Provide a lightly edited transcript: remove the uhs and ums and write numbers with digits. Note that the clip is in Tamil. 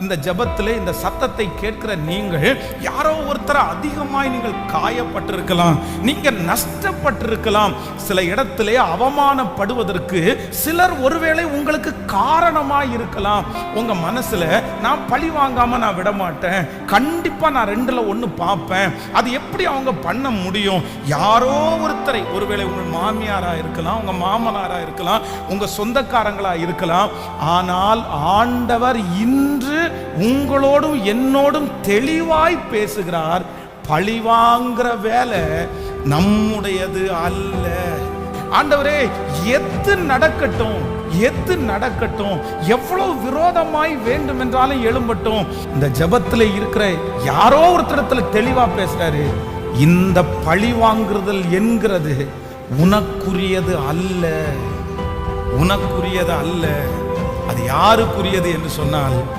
இந்த ஜெபத்திலே இந்த சத்தத்தை கேட்கிற நீங்கள் யாரோ ஒருத்தர் அதிகமாய் நீங்கள் காயப்பட்டிருக்கலாம், நீங்க நஷ்டப்பட்டிருக்கலாம். சில இடத்திலே அவமானப்படுவதற்கு சிலர் ஒருவேளை உங்களுக்கு காரணமாய் இருக்கலாம். உங்க மனசுல நான் பழி வாங்காம நான் விட மாட்டேன், கண்டிப்பா நான் 2ல 1 பார்ப்பேன், அது எப்படி அவங்க பண்ண முடியும்? யாரோ ஒருத்தரை, ஒருவேளை உங்கள் மாமியாரா இருக்கலாம், உங்க மாமனாரா இருக்கலாம், உங்க சொந்தக்காரங்களா இருக்கலாம். ஆனால் ஆண்டவர் இன்று உங்களோடும் என்னோடும் தெளிவாய் பேசுகிறார். பழிவாங்கிற வேலை நம்முடையது அல்ல. ஆண்டவரே, எது நடக்கட்டும், எது நடக்கட்டும், எவ்வளவு விரோதமாய் வேண்டும் என்றாலும் எழும்பட்டும். இந்த ஜெபத்தில் இருக்கிற யாரோ ஒருத்தரத்துல தெளிவா பேசுறாரு. இந்த பழி வாங்குறதல் என்கிறது உனக்குரியது அல்ல, உனக்குரியது அல்ல. அது யாருக்குரியது என்று சொன்னால்